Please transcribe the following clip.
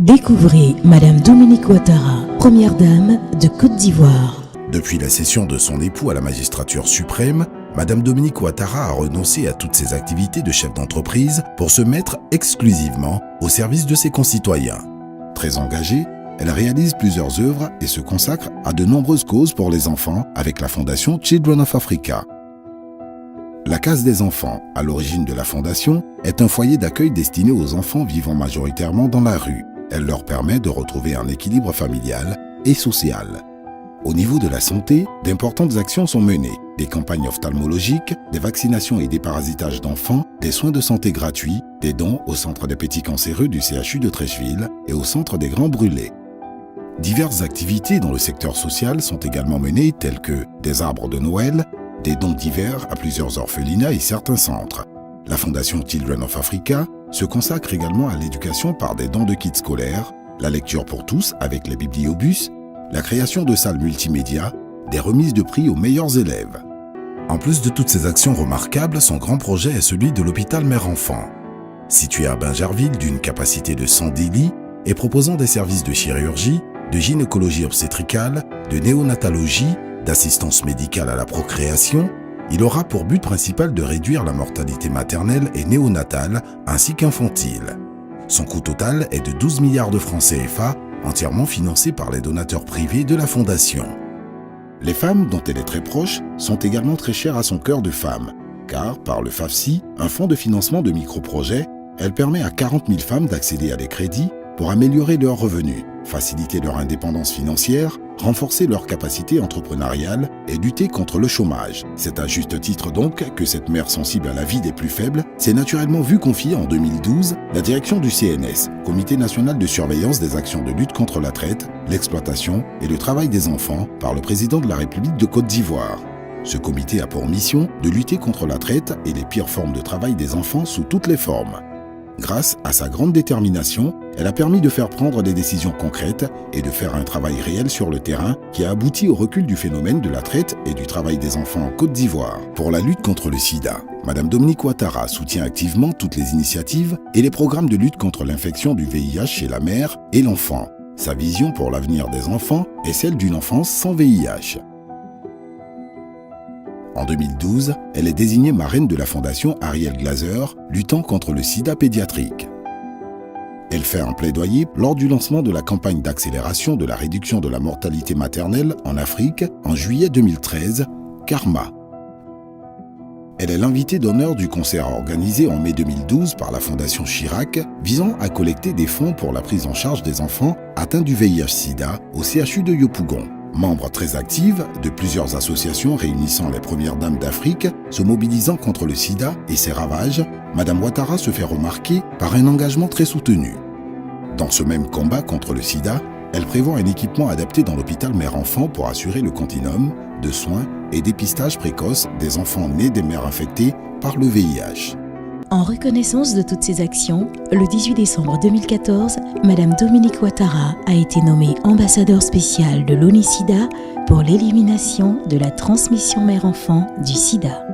Découvrez Madame Dominique Ouattara, première dame de Côte d'Ivoire. Depuis la cession de son époux à la magistrature suprême, Madame Dominique Ouattara a renoncé à toutes ses activités de chef d'entreprise pour se mettre exclusivement au service de ses concitoyens. Très engagée, elle réalise plusieurs œuvres et se consacre à de nombreuses causes pour les enfants avec la fondation Children of Africa. La Case des enfants, à l'origine de la fondation, est un foyer d'accueil destiné aux enfants vivant majoritairement dans la rue. Elle leur permet de retrouver un équilibre familial et social. Au niveau de la santé, d'importantes actions sont menées. Des campagnes ophtalmologiques, des vaccinations et déparasitages d'enfants, des soins de santé gratuits, des dons au Centre des petits cancéreux du CHU de Trècheville et au Centre des grands brûlés. Diverses activités dans le secteur social sont également menées, telles que des arbres de Noël, des dons divers à plusieurs orphelinats et certains centres. La Fondation Children of Africa se consacre également à l'éducation par des dons de kits scolaires, la lecture pour tous avec les bibliobus, la création de salles multimédia, des remises de prix aux meilleurs élèves. En plus de toutes ces actions remarquables, son grand projet est celui de l'hôpital mère-enfant. Situé à Bingerville d'une capacité de 110 lits et proposant des services de chirurgie, de gynécologie obstétricale, de néonatologie, d'assistance médicale à la procréation, il aura pour but principal de réduire la mortalité maternelle et néonatale ainsi qu'infantile. Son coût total est de 12 milliards de francs CFA, entièrement financé par les donateurs privés de la Fondation. Les femmes dont elle est très proche sont également très chères à son cœur de femme, car par le FAFSI, un fonds de financement de micro-projets, elle permet à 40 000 femmes d'accéder à des crédits pour améliorer leurs revenus, faciliter leur indépendance financière, renforcer leur capacité entrepreneuriale et lutter contre le chômage. C'est à juste titre donc que cette mère sensible à la vie des plus faibles s'est naturellement vue confier en 2012 la direction du CNS, Comité national de surveillance des actions de lutte contre la traite, l'exploitation et le travail des enfants par le président de la République de Côte d'Ivoire. Ce comité a pour mission de lutter contre la traite et les pires formes de travail des enfants sous toutes les formes. Grâce à sa grande détermination, elle a permis de faire prendre des décisions concrètes et de faire un travail réel sur le terrain qui a abouti au recul du phénomène de la traite et du travail des enfants en Côte d'Ivoire. Pour la lutte contre le sida, Madame Dominique Ouattara soutient activement toutes les initiatives et les programmes de lutte contre l'infection du VIH chez la mère et l'enfant. Sa vision pour l'avenir des enfants est celle d'une enfance sans VIH. En 2012, elle est désignée marraine de la fondation Ariel Glaser, luttant contre le sida pédiatrique. Elle fait un plaidoyer lors du lancement de la campagne d'accélération de la réduction de la mortalité maternelle en Afrique en juillet 2013, Karma. Elle est l'invitée d'honneur du concert organisé en mai 2012 par la Fondation Chirac, visant à collecter des fonds pour la prise en charge des enfants atteints du VIH-Sida au CHU de Yopougon. Membre très active de plusieurs associations réunissant les premières dames d'Afrique, se mobilisant contre le sida et ses ravages, Madame Ouattara se fait remarquer par un engagement très soutenu. Dans ce même combat contre le sida, elle prévoit un équipement adapté dans l'hôpital mère-enfant pour assurer le continuum de soins et dépistage précoce des enfants nés des mères infectées par le VIH. En reconnaissance de toutes ces actions, le 18 décembre 2014, Madame Dominique Ouattara a été nommée ambassadeur spécial de l'ONU-SIDA pour l'élimination de la transmission mère-enfant du sida.